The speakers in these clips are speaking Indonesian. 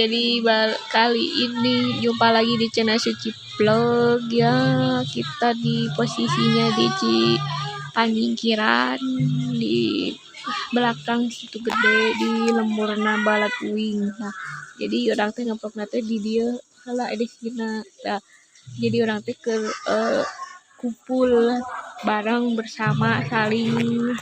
jadi kali ini jumpa lagi di channel Suci Vlog ya. Kita di posisinya di Panjingkiran, di belakang situ gede di Lemburna Balat Uing. Nah, jadi orang teh ngeplok nate di dia kalau ada sina. Nah, jadi orang teh ke kumpul bareng bersama saling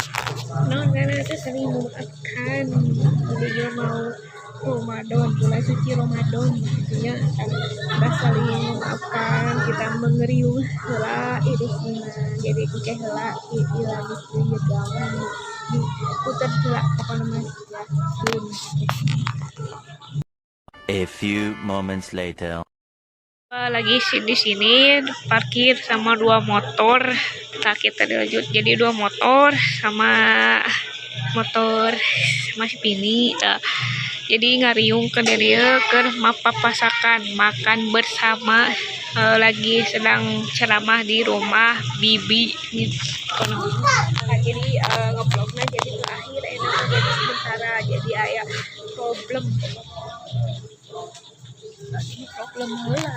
saling memaafkan. Jadi dia mau Ramadan, mulai suci Ramadan intinya kita saling memaafkan, kita mengeriung heula idusna. Jadi kita heula lagi ya gawan diputar heula pokoknya mah ya. A few moments later. Lagi di sini parkir sama dua motor. Nah, kita dilanjut jadi dua motor sama si Pini. Jadi ngariung ke dia ke mapapasakan makan bersama, lagi sedang ceramah di rumah bibi gitu. Nah, jadi ngeblognya jadi terakhir enak jadi sementara jadi ayah problem mula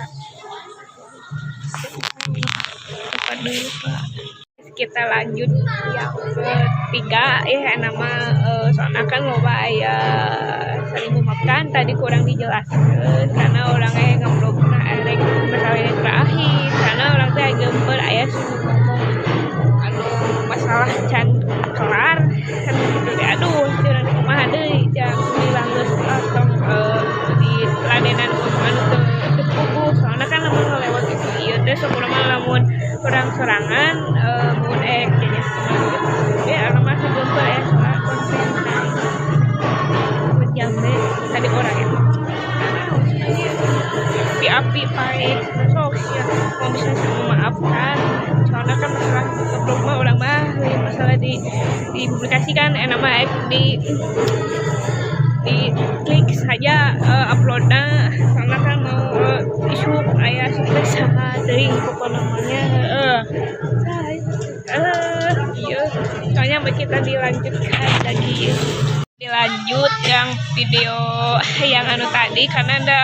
dulu Pak. Kita lanjut yang ketiga ya, nama soalnya kan loba ya saling memaafkan, tadi kurang dijelaskan karena orangnya ngeblok erek masalah yang terakhir karena orang teh gemper ayah suruh ngomong masalah can kelar kan gitu deh. Aduh curang kumaha deui jang dilanggeus atong di ladenan omongan ke pugus soalnya kan lamun ngelewat itu ieu teh sakumaha lamun kurang serangan mun jadi ya orang masih gemper ya soal konten jam deh tadi orang ya api pae sok ya mau bisa memaafkan soalnya kan masalah keblok mah orang mah masalah dipublikasikan nama di klik saja uploadnya soalnya kan mau isu ayah sukses saha teuing pokoknya namanya iya soalnya kita dilanjutkan lagi yang video yang tadi karena ada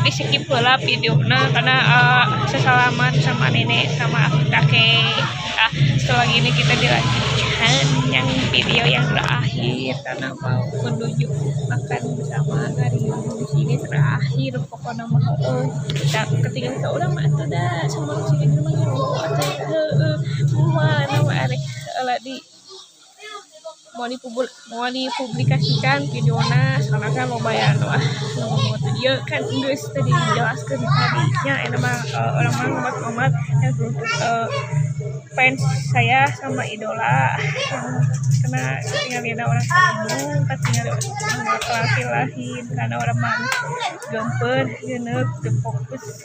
di skip pula videonya karena sesalaman sama nenek sama kakek. Setelah ini kita dilanjutkan yang video yang terakhir karena mau menuju makan bersama hari di sini terakhir pokoknya mah ketika kita udah mah dah sama si rumah nama arek di mau dipublikasikan videonya soalnya kan mau bayar dia kan Inggris tadi dijelaskan tadinya emang orang ngomat yang fans saya sama idola karena tinggal orang satu kan tinggal lahin karena orang manis gemper genep fokus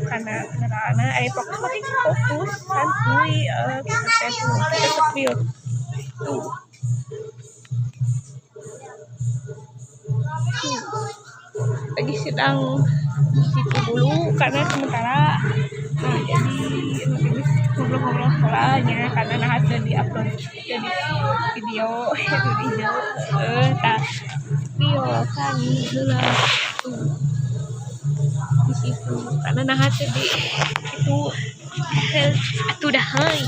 karena kendaraan fokus makin fokus santuy kita sepil tuh lagi sedang situ dulu karena sementara jadi ngobrol-ngobrol soalnya karena ada di upload jadi video kan heula di situ karena ada di itu atuh dah hai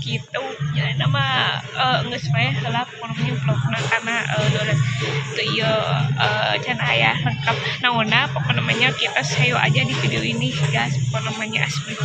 gitu ya nama geus bae heula pokoknya vlogna karena teu ieu can aya lengkap naonna pokoknya namanya kita sayo aja di video ini guys pokoknya namanya asli